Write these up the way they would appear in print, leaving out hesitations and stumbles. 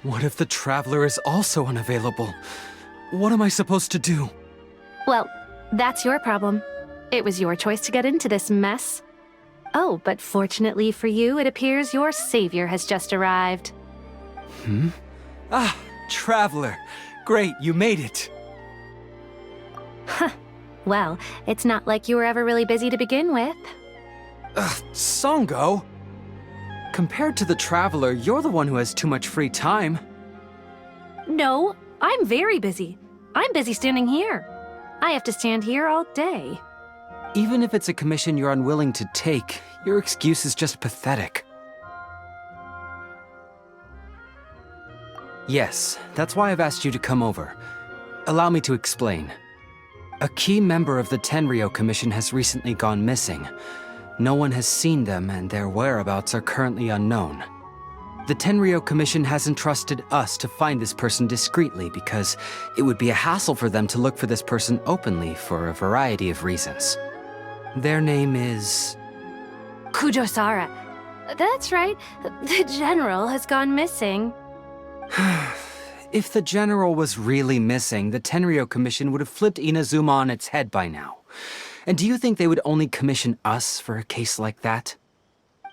What if the Traveler is also unavailable? What am I supposed to do? Well, that's your problem. It was your choice to get into this mess. Oh, but fortunately for you, it appears your savior has just arrived. Ah, Traveler. Great, you made it. Well, it's not like you were ever really busy to begin with. Sango? Compared to the Traveler, you're the one who has too much free time. No, I'm very busy. I'm busy standing here. I have to stand here all day. Even if it's a commission you're unwilling to take, your excuse is just pathetic. Yes, that's why I've asked you to come over. Allow me to explain. A key member of the Tenryou Commission has recently gone missing. No one has seen them, and their whereabouts are currently unknown. The Tenryou Commission has entrusted us to find this person discreetly because it would be a hassle for them to look for this person openly for a variety of reasons. Their name is... Kujosara. That's right. The general has gone missing. If the general was really missing, the Tenryou Commission would have flipped Inazuma on its head by now. And do you think they would only commission us for a case like that?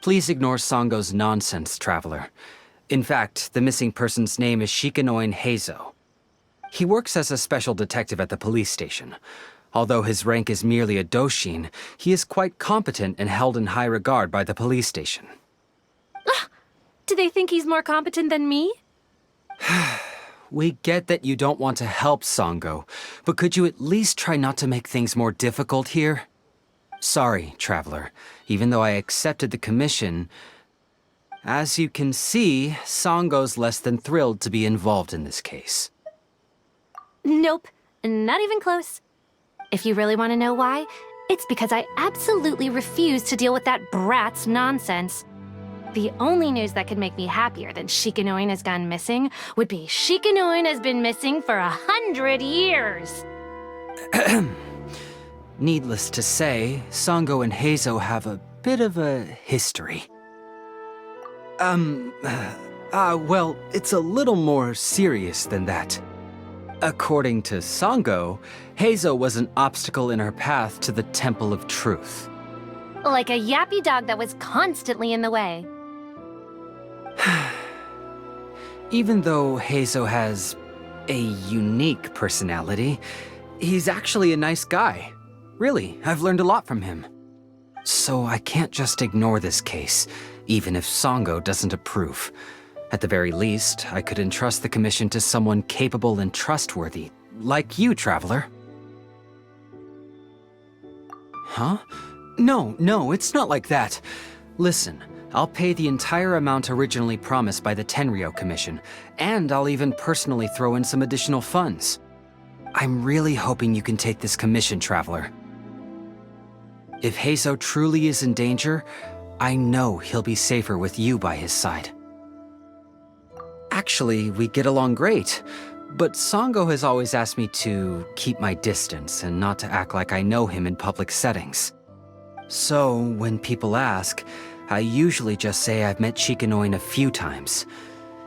Please ignore Sango's nonsense, Traveler. In fact, the missing person's name is Shikanoin Heizou. He works as a special detective at the police station. Although his rank is merely a doshin, he is quite competent and held in high regard by the police station. Do they think he's more competent than me? We get that you don't want to help Sango, but could you at least try not to make things more difficult here? Sorry, Traveler. Even though I accepted the commission, as you can see, Sango's less than thrilled to be involved in this case. Nope, not even close. If you really want to know why, it's because I absolutely refuse to deal with that brat's nonsense. The only news that could make me happier than Shikanoin has gone missing would be Shikanoin has been missing for 100 years. Needless to say, Sango and Heizou have a bit of a history. Well, it's a little more serious than that. According to Sango, Heizou was an obstacle in her path to the Temple of Truth. Like a yappy dog that was constantly in the way. Even though Heizou has a unique personality, he's actually a nice guy. Really, I've learned a lot from him. So I can't just ignore this case, even if Sango doesn't approve. At the very least, I could entrust the commission to someone capable and trustworthy, like you, Traveler. Huh? No, it's not like that. Listen, I'll pay the entire amount originally promised by the Tenryou Commission, and I'll even personally throw in some additional funds. I'm really hoping you can take this commission, Traveler. If Heizou truly is in danger, I know he'll be safer with you by his side. Actually, we get along great, but Sango has always asked me to keep my distance and not to act like I know him in public settings. So, when people ask, I usually just say I've met Shikanoin a few times.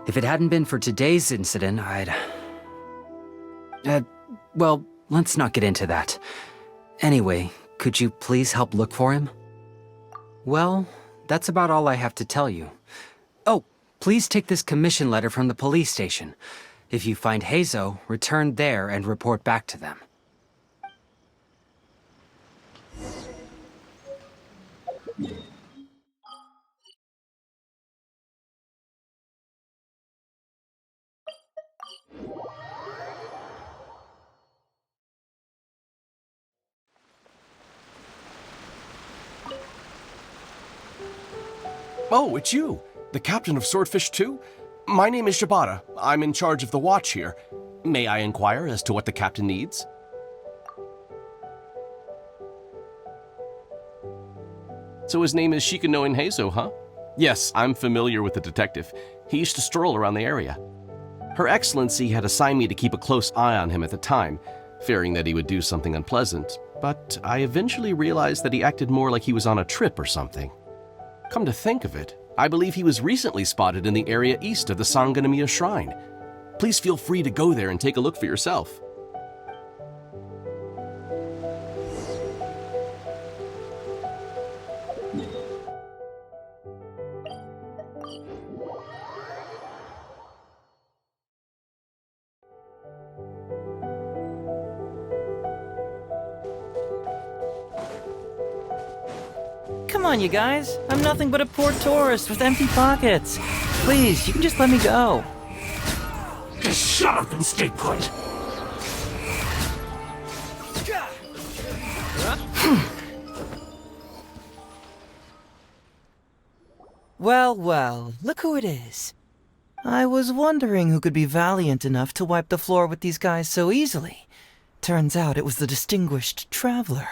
If it hadn't been for today's incident, well, let's not get into that. Anyway, could you please help look for him? Well, that's about all I have to tell you. Oh, please take this commission letter from the police station. If you find Heizou, return there and report back to them. Oh, it's you, the captain of Swordfish 2? My name is Shibata. I'm in charge of the watch here. May I inquire as to what the captain needs? So his name is Shikanoin Heizou, huh? Yes, I'm familiar with the detective. He used to stroll around the area. Her Excellency had assigned me to keep a close eye on him at the time, fearing that he would do something unpleasant, but I eventually realized that he acted more like he was on a trip or something. Come to think of it, I believe he was recently spotted in the area east of the Sanganamiya Shrine. Please feel free to go there and take a look for yourself. Come on, you guys. I'm nothing but a poor tourist with empty pockets. Please, you can just let me go. Just shut up and stay put. Well, well, look who it is. I was wondering who could be valiant enough to wipe the floor with these guys so easily. Turns out it was the distinguished traveler.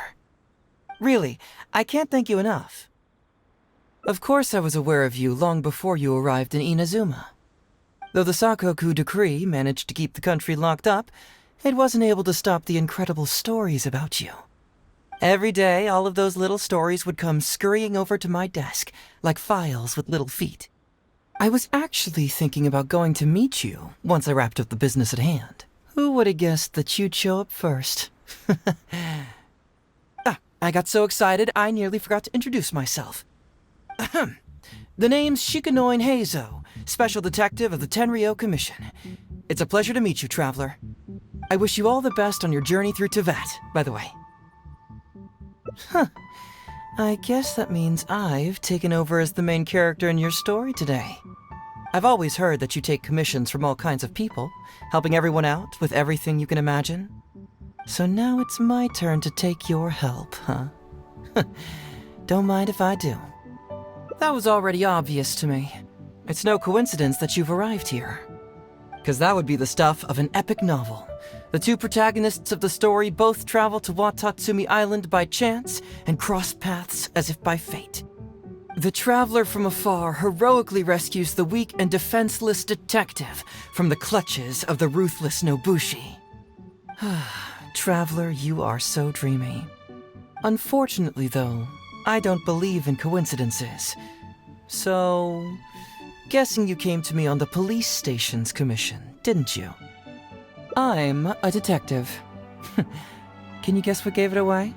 Really, I can't thank you enough. Of course I was aware of you long before you arrived in Inazuma. Though the Sakoku decree managed to keep the country locked up, it wasn't able to stop the incredible stories about you. Every day, all of those little stories would come scurrying over to my desk, like files with little feet. I was actually thinking about going to meet you once I wrapped up the business at hand. Who would have guessed that you'd show up first? I got so excited I nearly forgot to introduce myself. Ahem. The name's Shikanoin Heizou, Special Detective of the Tenryou Commission. It's a pleasure to meet you, Traveler. I wish you all the best on your journey through Tibet, by the way. Huh. I guess that means I've taken over as the main character in your story today. I've always heard that you take commissions from all kinds of people, helping everyone out with everything you can imagine. So now it's my turn to take your help, huh? Don't mind if I do. That was already obvious to me. It's no coincidence that you've arrived here. 'Cause that would be the stuff of an epic novel. The two protagonists of the story both travel to Watatsumi Island by chance and cross paths as if by fate. The traveler from afar heroically rescues the weak and defenseless detective from the clutches of the ruthless Nobushi. Traveler, you are so dreamy. Unfortunately, though, I don't believe in coincidences. So, guessing you came to me on the police station's commission, didn't you? I'm a detective. Can you guess what gave it away?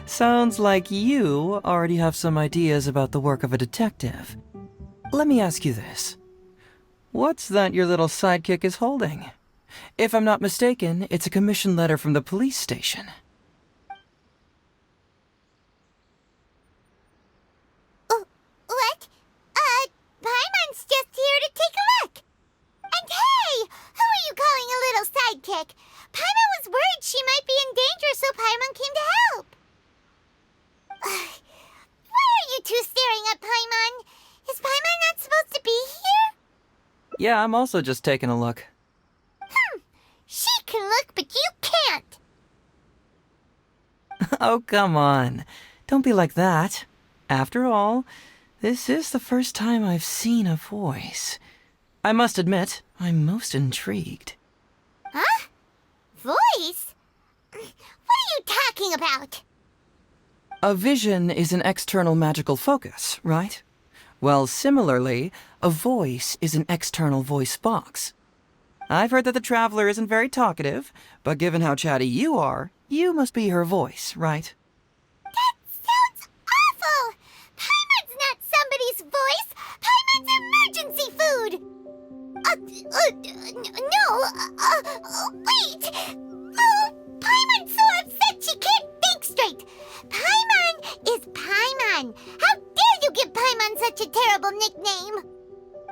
Sounds like you already have some ideas about the work of a detective. Let me ask you this. What's that your little sidekick is holding? If I'm not mistaken, it's a commission letter from the police station. What? Paimon's just here to take a look. And hey, who are you calling a little sidekick? Paimon was worried she might be in danger, so Paimon came to help. Why are you two staring at Paimon? Is Paimon not supposed to be here? Yeah, I'm also just taking a look. She can look, but you can't. Oh, come on. Don't be like that. After all, this is the first time I've seen a voice. I must admit, I'm most intrigued. Huh? Voice? What are you talking about? A vision is an external magical focus, right? Well, similarly, a voice is an external voice box. I've heard that the Traveler isn't very talkative, but given how chatty you are, you must be her voice, right? That sounds awful! Paimon's not somebody's voice! Paimon's emergency food! Wait! Oh, Paimon's so upset she can't think straight! Paimon is Paimon! How dare you give Paimon such a terrible nickname?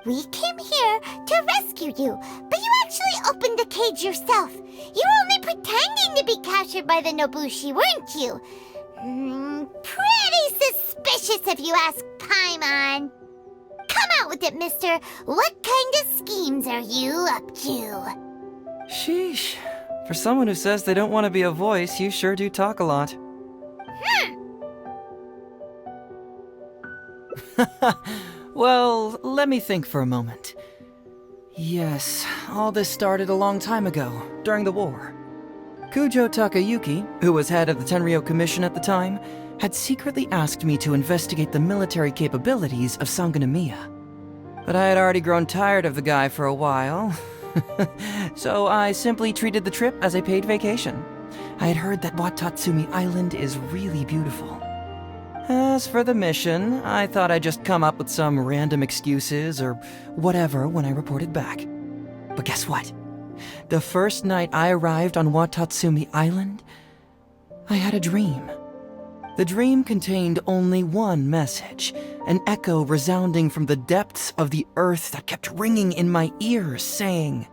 We came here to rescue you, but you actually opened the cage yourself. You were only pretending to be captured by the Nobushi, weren't you? Pretty suspicious if you ask Paimon. Come out with it, mister. What kind of schemes are you up to? Sheesh. For someone who says they don't want to be a voice, you sure do talk a lot. Well, let me think for a moment. Yes, all this started a long time ago, during the war. Kujo Takayuki, who was head of the Tenryou Commission at the time, had secretly asked me to investigate the military capabilities of Sangonomiya. But I had already grown tired of the guy for a while, so I simply treated the trip as a paid vacation. I had heard that Watatsumi Island is really beautiful. As for the mission, I thought I'd just come up with some random excuses or whatever when I reported back. But guess what? The first night I arrived on Watatsumi Island, I had a dream. The dream contained only one message, an echo resounding from the depths of the earth that kept ringing in my ears, saying,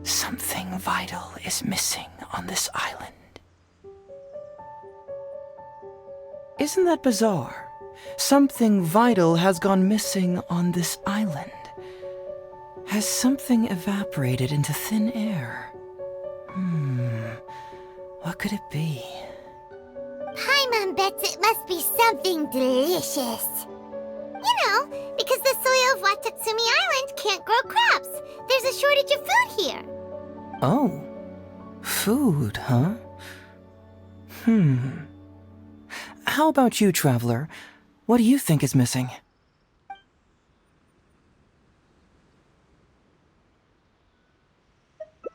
"Something vital is missing on this island." Isn't that bizarre? Something vital has gone missing on this island. Has something evaporated into thin air? What could it be? Paimon bets it must be something delicious. You know, because the soil of Watatsumi Island can't grow crops. There's a shortage of food here. Oh, food, huh? How about you, Traveler? What do you think is missing?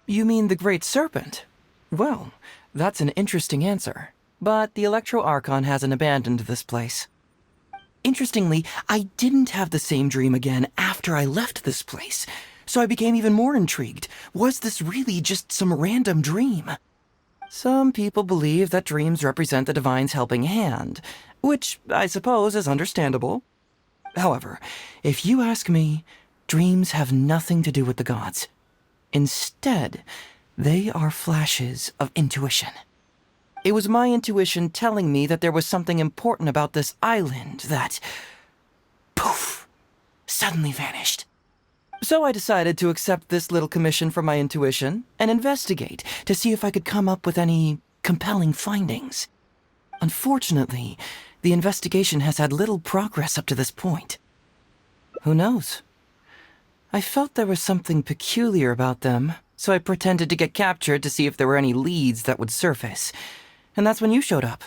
You mean the Great Serpent? Well, that's an interesting answer. But the Electro Archon hasn't abandoned this place. Interestingly, I didn't have the same dream again after I left this place, so I became even more intrigued. Was this really just some random dream? Some people believe that dreams represent the Divine's helping hand, which I suppose is understandable. However, if you ask me, dreams have nothing to do with the gods. Instead, they are flashes of intuition. It was my intuition telling me that there was something important about this island that, poof, suddenly vanished. So I decided to accept this little commission from my intuition and investigate to see if I could come up with any compelling findings. Unfortunately, the investigation has had little progress up to this point. Who knows? I felt there was something peculiar about them, so I pretended to get captured to see if there were any leads that would surface. And that's when you showed up.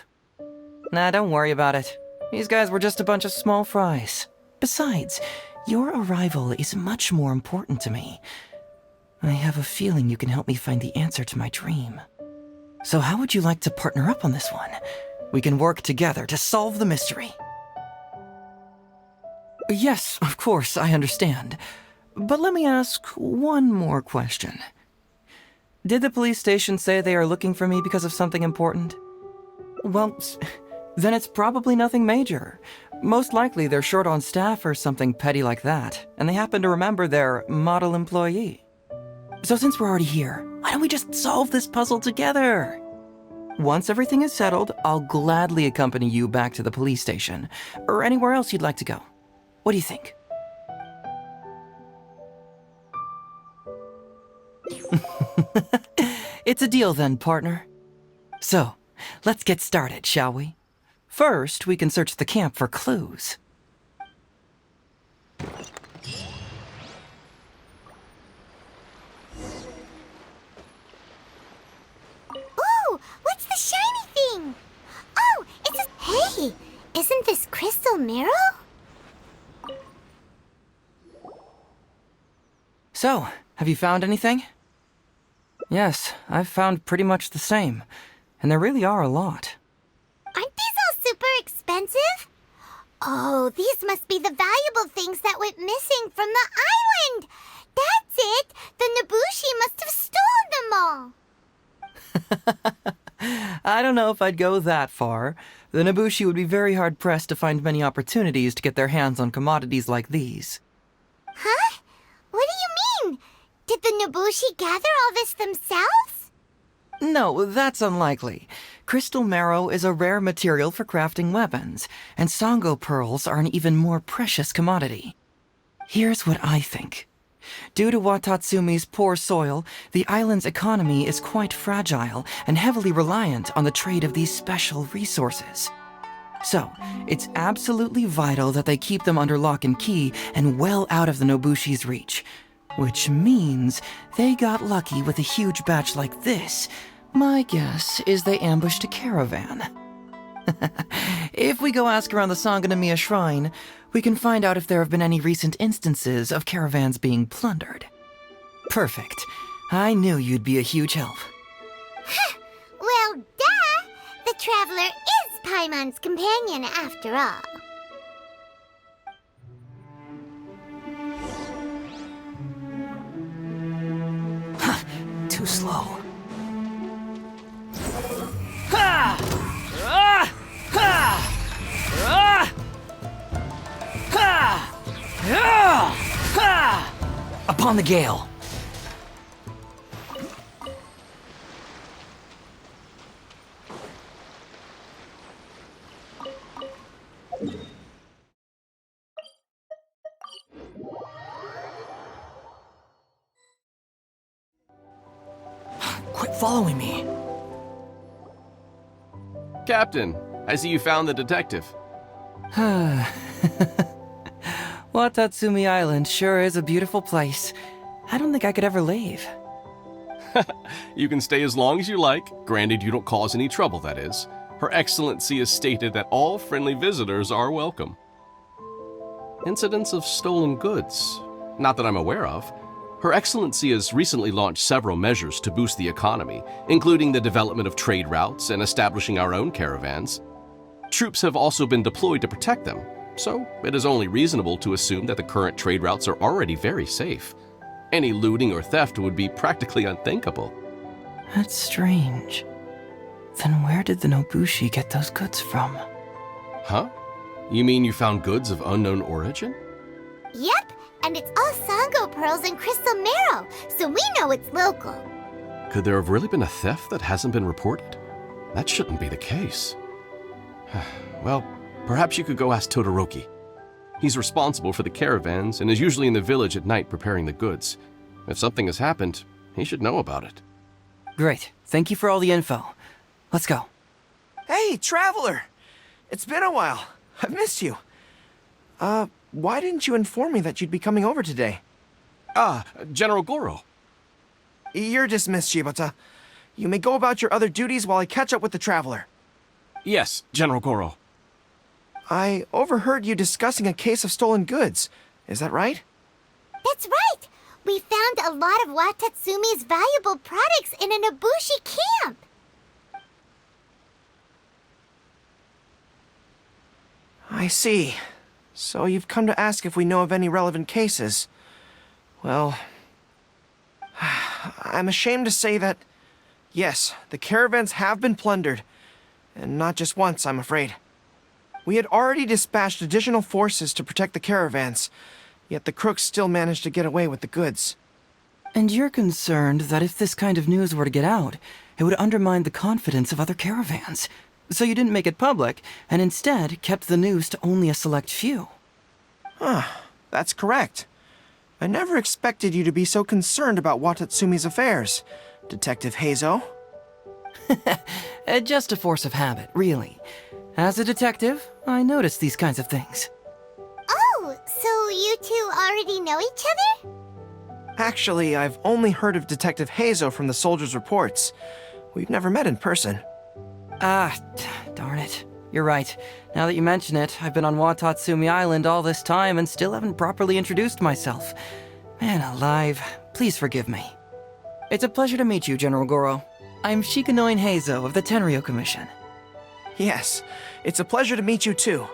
Nah, don't worry about it. These guys were just a bunch of small fries. Besides, your arrival is much more important to me. I have a feeling you can help me find the answer to my dream. So how would you like to partner up on this one? We can work together to solve the mystery. Yes, of course, I understand. But let me ask one more question. Did the police station say they are looking for me because of something important? Well, then it's probably nothing major. Most likely they're short on staff or something petty like that, and they happen to remember their model employee. So since we're already here, why don't we just solve this puzzle together? Once everything is settled, I'll gladly accompany you back to the police station, or anywhere else you'd like to go. What do you think? It's a deal then, partner. So, let's get started, shall we? First, we can search the camp for clues. Ooh, what's the shiny thing? Oh, it's a... Hey, isn't this crystal mirror? So, have you found anything? Yes, I've found pretty much the same. And there really are a lot. Aren't these all super expensive? Oh, these must be the valuable things that went missing from the island. That's it. The Nobushi must have stolen them all. I don't know if I'd go that far. The Nobushi would be very hard-pressed to find many opportunities to get their hands on commodities like these. Huh? What do you mean? Did the Nobushi gather all this themselves? No, that's unlikely. Crystal marrow is a rare material for crafting weapons, and Sango pearls are an even more precious commodity. Here's what I think. Due to Watatsumi's poor soil, the island's economy is quite fragile and heavily reliant on the trade of these special resources. So, it's absolutely vital that they keep them under lock and key and well out of the Nobushi's reach. Which means they got lucky with a huge batch like this. My guess is they ambushed a caravan. If we go ask around the Sangonomiya Shrine, we can find out if there have been any recent instances of caravans being plundered. Perfect. I knew you'd be a huge help. Well, duh! The Traveler is Paimon's companion after all. Too slow. Upon the gale. Quit following me. Captain, I see you found the detective. Watatsumi Island sure is a beautiful place. I don't think I could ever leave. You can stay as long as you like, granted you don't cause any trouble, that is. Her Excellency has stated that all friendly visitors are welcome. Incidents of stolen goods? Not that I'm aware of. Her Excellency has recently launched several measures to boost the economy, including the development of trade routes and establishing our own caravans. Troops have also been deployed to protect them, so it is only reasonable to assume that the current trade routes are already very safe. Any looting or theft would be practically unthinkable. That's strange. Then where did the Nobushi get those goods from? Huh? You mean you found goods of unknown origin? Yep, and it's all Sango pearls and crystal marrow, so we know it's local. Could there have really been a theft that hasn't been reported? That shouldn't be the case. Well, perhaps you could go ask Todoroki. He's responsible for the caravans and is usually in the village at night preparing the goods. If something has happened, he should know about it. Great. Thank you for all the info. Let's go. Hey, Traveler! It's been a while. I've missed you. Why didn't you inform me that you'd be coming over today? General Goro. You're dismissed, Shibata. You may go about your other duties while I catch up with the Traveler. Yes, General Goro. I overheard you discussing a case of stolen goods. Is that right? That's right! We found a lot of Watatsumi's valuable products in a Nobushi camp! I see. So you've come to ask if we know of any relevant cases. Well, I'm ashamed to say that, yes, the caravans have been plundered. And not just once, I'm afraid. We had already dispatched additional forces to protect the caravans, yet the crooks still managed to get away with the goods. And you're concerned that if this kind of news were to get out, it would undermine the confidence of other caravans. So you didn't make it public, and instead kept the news to only a select few. That's correct. I never expected you to be so concerned about Watatsumi's affairs, Detective Heizou. Just a force of habit, really. As a detective, I notice these kinds of things. Oh, so you two already know each other? Actually, I've only heard of Detective Heizou from the soldiers' reports. We've never met in person. Darn it. You're right. Now that you mention it, I've been on Watatsumi Island all this time and still haven't properly introduced myself. Man alive, please forgive me. It's a pleasure to meet you, General Goro. I'm Shikanoin Heizou of the Tenryou Commission. Yes, it's a pleasure to meet you too.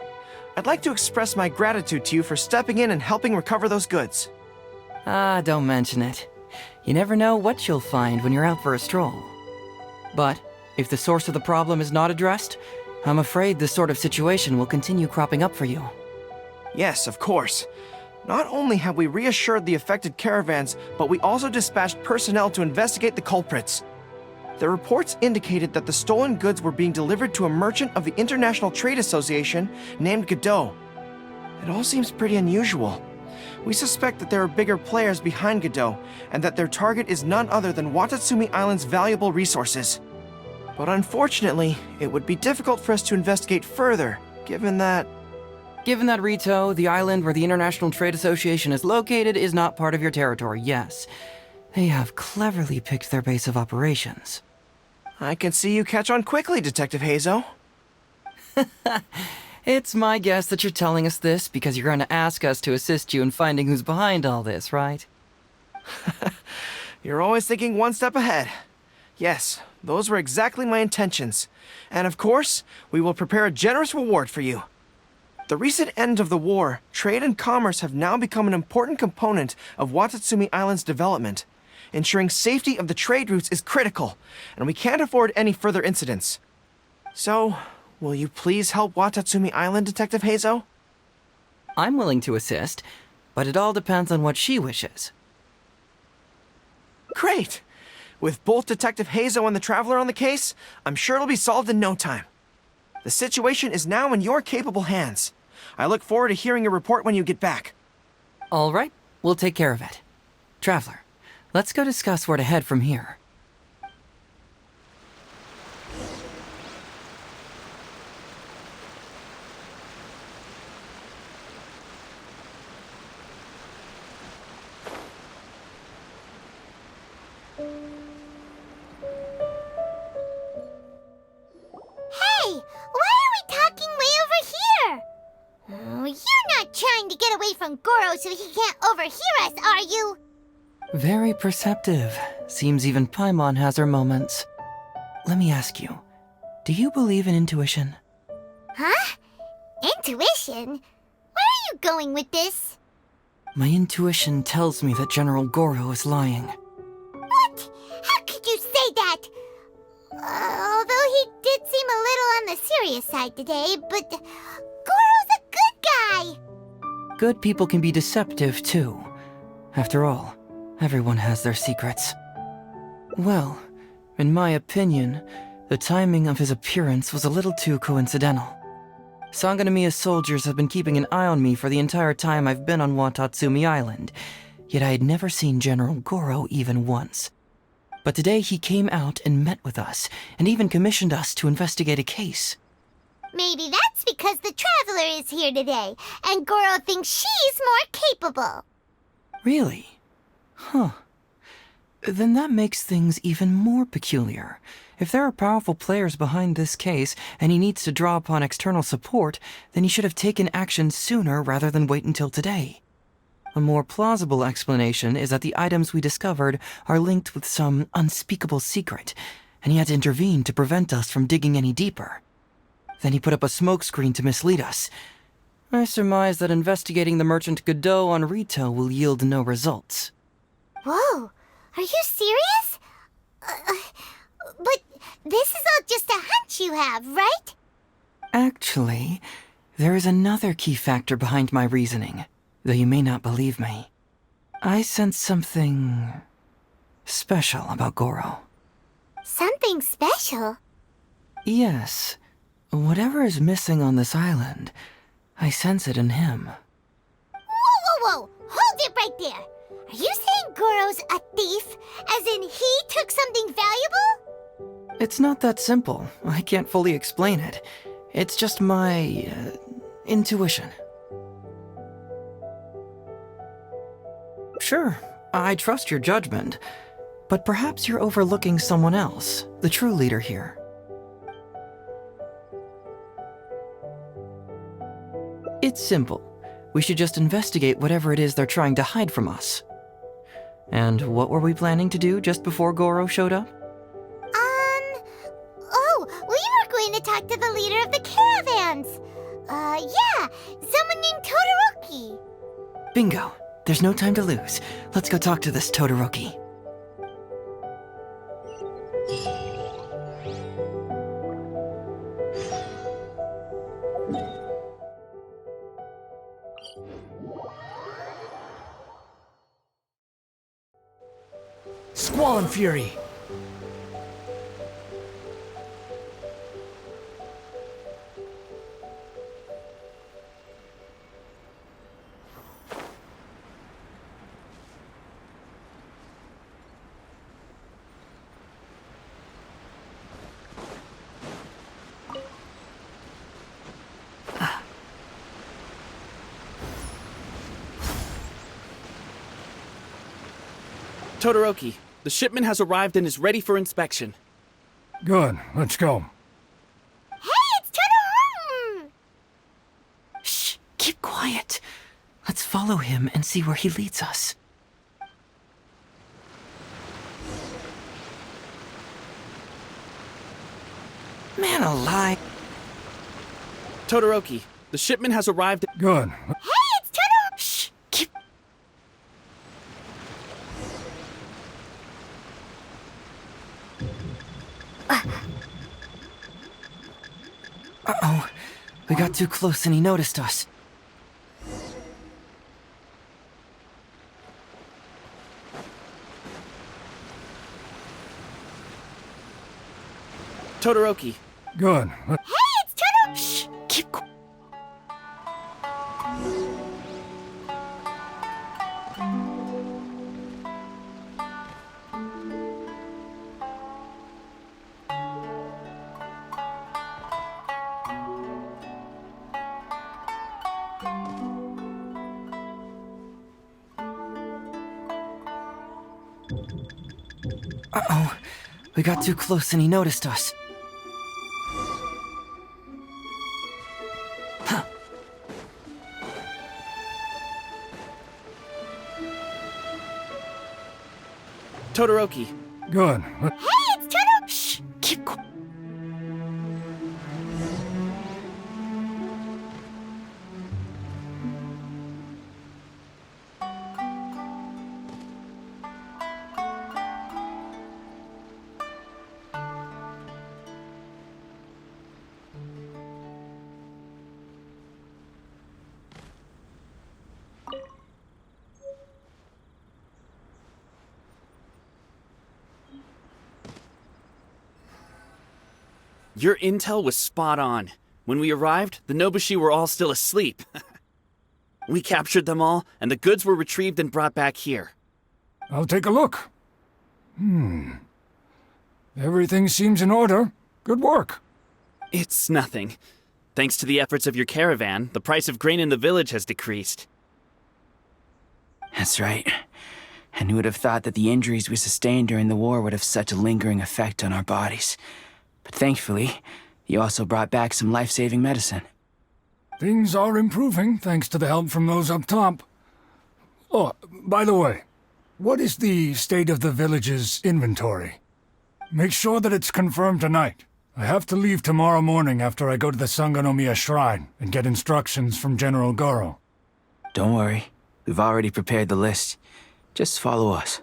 I'd like to express my gratitude to you for stepping in and helping recover those goods. Don't mention it. You never know what you'll find when you're out for a stroll. But if the source of the problem is not addressed, I'm afraid this sort of situation will continue cropping up for you. Yes, of course. Not only have we reassured the affected caravans, but we also dispatched personnel to investigate the culprits. The reports indicated that the stolen goods were being delivered to a merchant of the International Trade Association named Godot. It all seems pretty unusual. We suspect that there are bigger players behind Godot, and that their target is none other than Watatsumi Island's valuable resources. But unfortunately, it would be difficult for us to investigate further, given that... Given that, Rito, the island where the International Trade Association is located is not part of your territory, yes. They have cleverly picked their base of operations. I can see you catch on quickly, Detective Heizou. It's my guess that you're telling us this because you're going to ask us to assist you in finding who's behind all this, right? You're always thinking one step ahead. Yes, those were exactly my intentions. And of course, we will prepare a generous reward for you. The recent end of the war, trade and commerce have now become an important component of Watatsumi Island's development. Ensuring safety of the trade routes is critical, and we can't afford any further incidents. So, will you please help Watatsumi Island, Detective Heizou? I'm willing to assist, but it all depends on what she wishes. Great! With both Detective Heizou and the Traveler on the case, I'm sure it'll be solved in no time. The situation is now in your capable hands. I look forward to hearing your report when you get back. All right, we'll take care of it. Traveler, let's go discuss where to head from here. Hey, why are we talking way over here? Oh, you're not trying to get away from Goro so he can't overhear us, are you? Very perceptive. Seems even Paimon has her moments. Let me ask you, do you believe in intuition? Huh? Intuition? Where are you going with this? My intuition tells me that General Goro is lying. What? How could you say that? Although he did seem a little on the serious side today, but Goro's a good guy. Good people can be deceptive, too. After all, everyone has their secrets. Well, in my opinion, the timing of his appearance was a little too coincidental. Sangonomiya's soldiers have been keeping an eye on me for the entire time I've been on Watatsumi Island, yet I had never seen General Goro even once. But today he came out and met with us, and even commissioned us to investigate a case. Maybe that's because the Traveler is here today, and Goro thinks she's more capable. Really? Huh. Then that makes things even more peculiar. If there are powerful players behind this case, and he needs to draw upon external support, then he should have taken action sooner rather than wait until today. A more plausible explanation is that the items we discovered are linked with some unspeakable secret, and he had to intervene to prevent us from digging any deeper. Then he put up a smokescreen to mislead us. I surmise that investigating the merchant Godot on Rito will yield no results. Whoa, are you serious? But this is all just a hunch you have, right? Actually, there is another key factor behind my reasoning, though you may not believe me. I sense something special about Goro. Something special? Yes. Whatever is missing on this island, I sense it in him. Whoa! Hold it right there! Are you saying Goro's a thief? As in he took something valuable? It's not that simple. I can't fully explain it. It's just my intuition. Sure, I trust your judgment, but perhaps you're overlooking someone else, the true leader here. It's simple. We should just investigate whatever it is they're trying to hide from us. And what were we planning to do just before Goro showed up? Oh, we were going to talk to the leader of the caravans. Yeah, someone named Todoroki. Bingo. There's no time to lose. Let's go talk to this Todoroki. Squall and Fury. Todoroki, the shipment has arrived and is ready for inspection. Good, let's go. Hey, it's Todoroki! Shh, keep quiet. Let's follow him and see where he leads us. Man alive. Todoroki, the shipment has arrived. Good. Hey, it's Todoroki! Shh, keep... Uh-oh. We got too close and he noticed us. Todoroki, Good. Hey, it's Todoroki! Shh, keep... Uh-oh. We got too close and he noticed us. Todoroki, Good. Hey, it's Todoroki! Shh, keep... your intel was spot on. When we arrived, the Nobushi were all still asleep. We captured them all, and the goods were retrieved and brought back here. I'll take a look. Everything seems in order. Good work. It's nothing. Thanks to the efforts of your caravan, the price of grain in the village has decreased. That's right. And who would have thought that the injuries we sustained during the war would have such a lingering effect on our bodies? But thankfully, you also brought back some life-saving medicine. Things are improving thanks to the help from those up top. Oh, by the way, what is the state of the village's inventory? Make sure that it's confirmed tonight. I have to leave tomorrow morning after I go to the Sangonomiya Shrine and get instructions from General Goro. Don't worry, we've already prepared the list. Just follow us.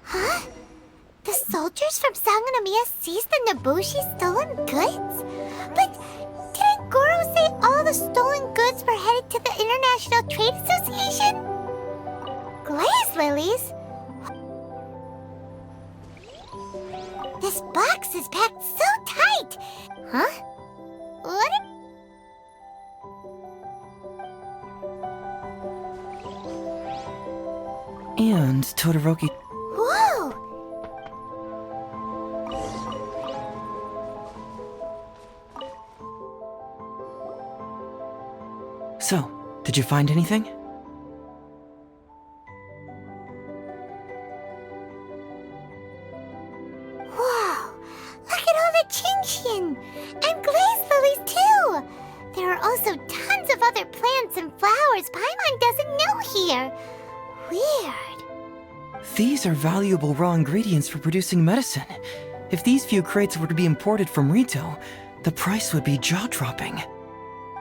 Huh? The soldiers from Sangonomiya seized the Nobushi's stolen goods? But didn't Goro say all the stolen goods were headed to the International Trade Association? Glaze lilies? This box is packed so tight! Huh? What? And Todoroki... Whoa! So, did you find anything? Wow! Look at all the Genshin! And glaze lilies, too! There are also tons of other plants and flowers Paimon doesn't know here. Weird. These are valuable raw ingredients for producing medicine. If these few crates were to be imported from Rito, the price would be jaw-dropping.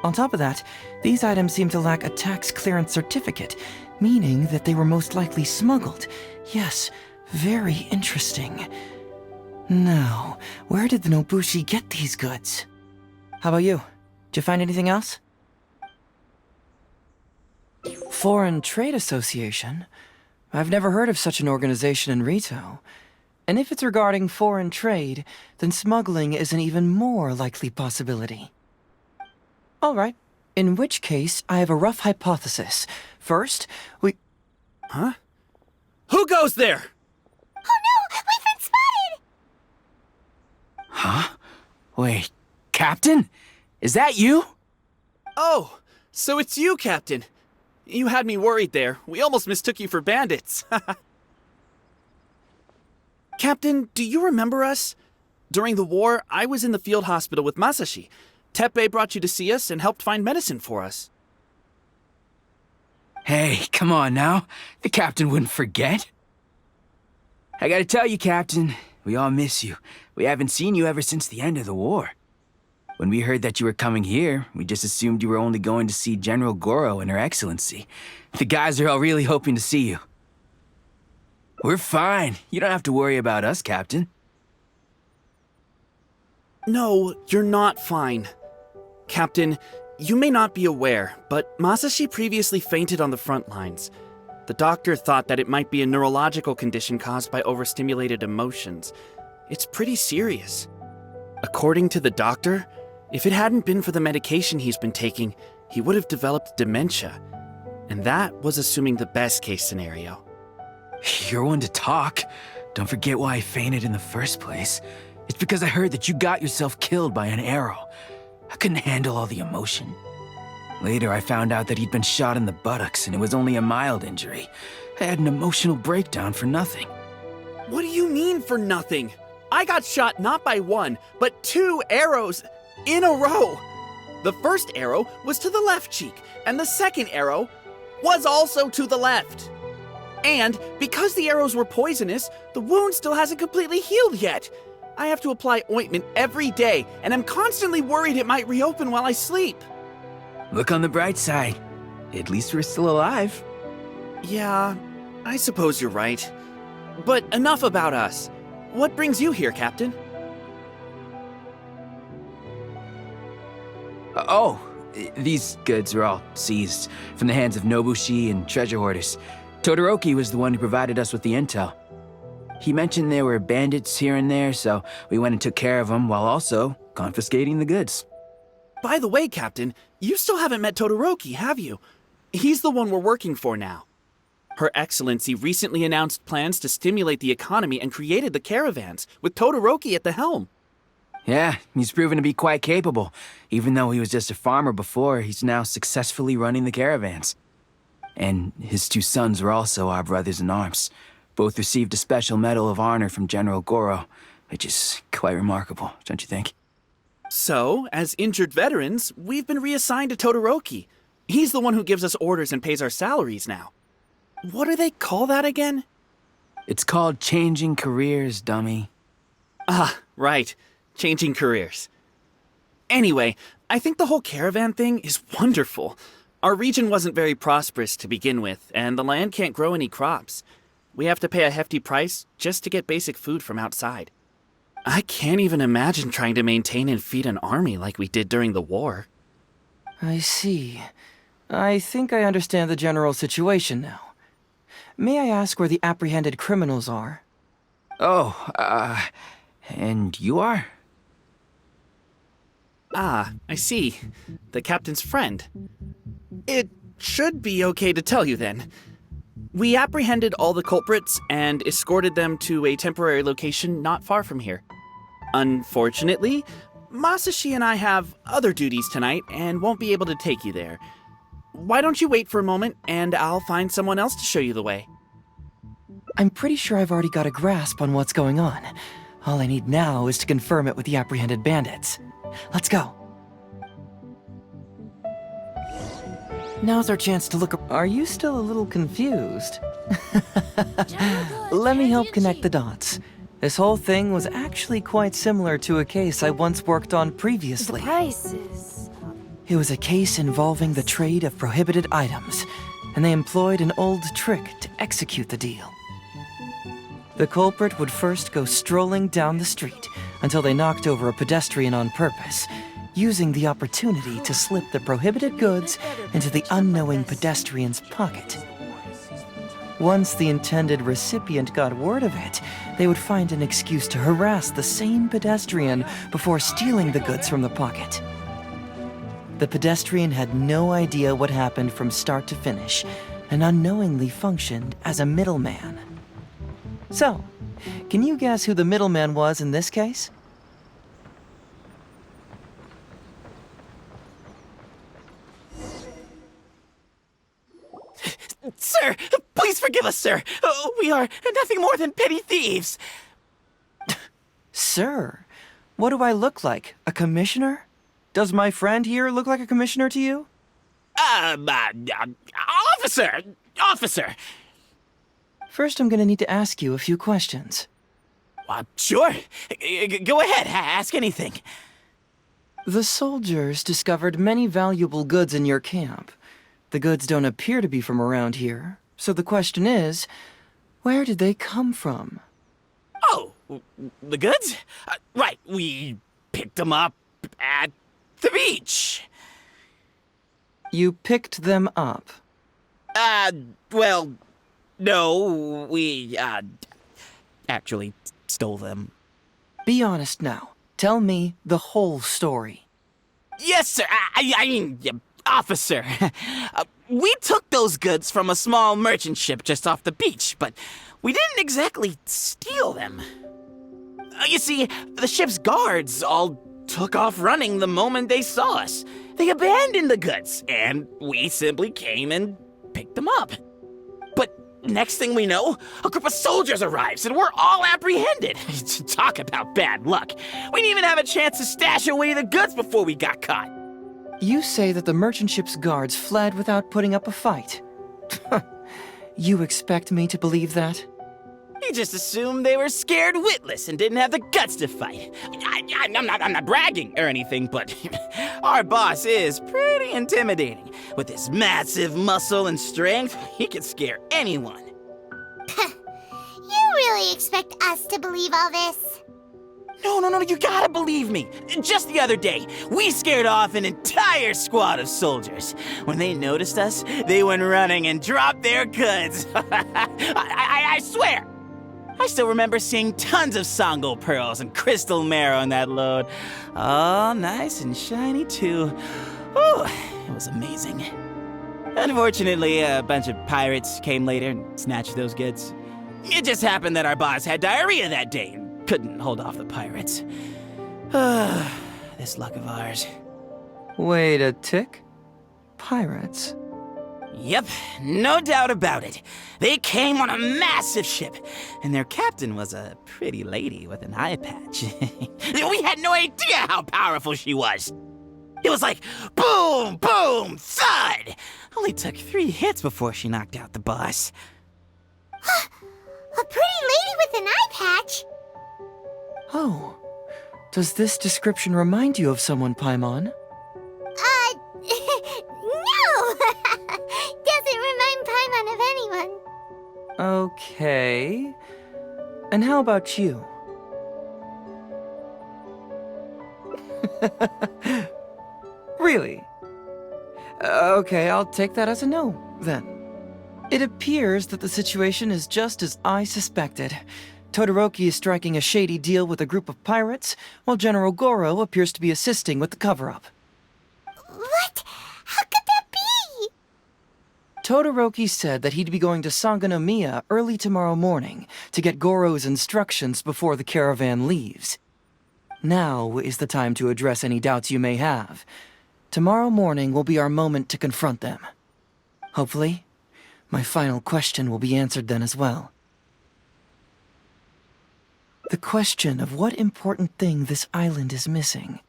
On top of that, these items seem to lack a tax clearance certificate, meaning that they were most likely smuggled. Yes, very interesting. Now, where did the Nobushi get these goods? How about you? Did you find anything else? Foreign Trade Association? I've never heard of such an organization in Rito. And if it's regarding foreign trade, then smuggling is an even more likely possibility. All right. In which case, I have a rough hypothesis. First, we... Huh? Who goes there? Oh no! We've been spotted! Huh? Wait, Captain? Is that you? Oh, so it's you, Captain. You had me worried there. We almost mistook you for bandits. Captain, do you remember us? During the war, I was in the field hospital with Masashi. Teppei brought you to see us and helped find medicine for us. Hey, come on now. The captain wouldn't forget. I gotta tell you, Captain, we all miss you. We haven't seen you ever since the end of the war. When we heard that you were coming here, we just assumed you were only going to see General Goro and Her Excellency. The guys are all really hoping to see you. We're fine. You don't have to worry about us, Captain. No, you're not fine. Captain, you may not be aware, but Masashi previously fainted on the front lines. The doctor thought that it might be a neurological condition caused by overstimulated emotions. It's pretty serious. According to the doctor, if it hadn't been for the medication he's been taking, he would have developed dementia. And that was assuming the best case scenario. You're one to talk. Don't forget why I fainted in the first place. It's because I heard that you got yourself killed by an arrow. I couldn't handle all the emotion. Later, I found out that he'd been shot in the buttocks and it was only a mild injury. I had an emotional breakdown for nothing. What do you mean for nothing? I got shot not by one, but 2 arrows in a row. The first arrow was to the left cheek, and the second arrow was also to the left. And because the arrows were poisonous, the wound still hasn't completely healed yet. I have to apply ointment every day, and I'm constantly worried it might reopen while I sleep. Look on the bright side. At least we're still alive. Yeah, I suppose you're right. But enough about us. What brings you here, Captain? These goods were all seized from the hands of Nobushi and treasure hoarders. Todoroki was the one who provided us with the intel. He mentioned there were bandits here and there, so we went and took care of them while also confiscating the goods. By the way, Captain, you still haven't met Todoroki, have you? He's the one we're working for now. Her Excellency recently announced plans to stimulate the economy and created the caravans, with Todoroki at the helm. Yeah, he's proven to be quite capable. Even though he was just a farmer before, he's now successfully running the caravans. And his 2 sons were also our brothers in arms. Both received a special medal of honor from General Goro, which is quite remarkable, don't you think? So, as injured veterans, we've been reassigned to Todoroki. He's the one who gives us orders and pays our salaries now. What do they call that again? It's called changing careers, dummy. Ah, right. Changing careers. Anyway, I think the whole caravan thing is wonderful. Our region wasn't very prosperous to begin with, and the land can't grow any crops. We have to pay a hefty price just to get basic food from outside. I can't even imagine trying to maintain and feed an army like we did during the war. I see. I think I understand the general situation now. May I ask where the apprehended criminals are? And you are? Ah, I see. The captain's friend. It should be okay to tell you then. We apprehended all the culprits and escorted them to a temporary location not far from here. Unfortunately, Masashi and I have other duties tonight and won't be able to take you there. Why don't you wait for a moment and I'll find someone else to show you the way. I'm pretty sure I've already got a grasp on what's going on. All I need now is to confirm it with the apprehended bandits. Let's go. Now's our chance to look. Are you still a little confused? Let me help connect the dots. This whole thing was actually quite similar to a case I once worked on previously. The prices. It was a case involving the trade of prohibited items, and they employed an old trick to execute the deal. The culprit would first go strolling down the street until they knocked over a pedestrian on purpose, using the opportunity to slip the prohibited goods into the unknowing pedestrian's pocket. Once the intended recipient got word of it, they would find an excuse to harass the same pedestrian before stealing the goods from the pocket. The pedestrian had no idea what happened from start to finish, and unknowingly functioned as a middleman. So, can you guess who the middleman was in this case? Sir, please forgive us, sir. We are nothing more than petty thieves. Sir, what do I look like? A commissioner? Does my friend here look like a commissioner to you? Officer! Officer! First, I'm gonna need to ask you a few questions. Sure. Go ahead, ask anything. The soldiers discovered many valuable goods in your camp. The goods don't appear to be from around here, so the question is, where did they come from? Oh, the goods? Right, we picked them up at the beach. You picked them up. Well, no, we, actually stole them. Be honest now. Tell me the whole story. Yes, sir. I mean, officer. We took those goods from a small merchant ship just off the beach, but we didn't exactly steal them. You see, the ship's guards all took off running the moment they saw us. They abandoned the goods, and we simply came and picked them up. But next thing we know, a group of soldiers arrives, and we're all apprehended. Talk about bad luck. We didn't even have a chance to stash away the goods before we got caught. You say that the merchant ship's guards fled without putting up a fight. You expect me to believe that? You just assumed they were scared witless and didn't have the guts to fight. I'm not bragging or anything, but our boss is pretty intimidating. With his massive muscle and strength, he can scare anyone. You really expect us to believe all this? No, you gotta believe me. Just the other day, we scared off an entire squad of soldiers. When they noticed us, they went running and dropped their goods. I swear. I still remember seeing tons of Songo pearls and crystal marrow in that load. All nice and shiny, too. Whew, it was amazing. Unfortunately, a bunch of pirates came later and snatched those goods. It just happened that our boss had diarrhea that day and couldn't hold off the pirates. This luck of ours. Wait a tick. Pirates? Yep, no doubt about it. They came on a massive ship, and their captain was a pretty lady with an eye patch. We had no idea how powerful she was. It was like boom, boom, thud. Only took 3 hits before she knocked out the boss. A pretty lady with an eye patch? Oh. Does this description remind you of someone, Paimon? No! Doesn't remind Paimon of anyone. Okay. And how about you? Really? Okay, I'll take that as a no, then. It appears that the situation is just as I suspected. Todoroki is striking a shady deal with a group of pirates, while General Goro appears to be assisting with the cover-up. What? How could that be? Todoroki said that he'd be going to Sangonomiya early tomorrow morning to get Goro's instructions before the caravan leaves. Now is the time to address any doubts you may have. Tomorrow morning will be our moment to confront them. Hopefully, my final question will be answered then as well. The question of what important thing this island is missing.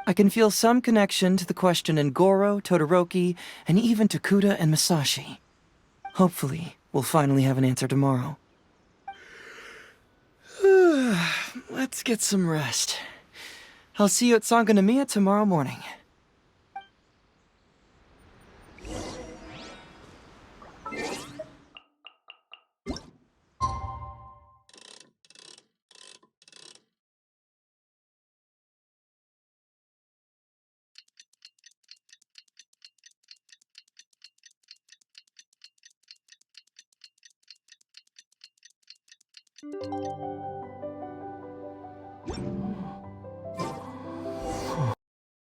I can feel some connection to the question in Goro, Todoroki, and even to Kuda and Masashi. Hopefully, we'll finally have an answer tomorrow. Let's get some rest. I'll see you at Sangonomiya tomorrow morning.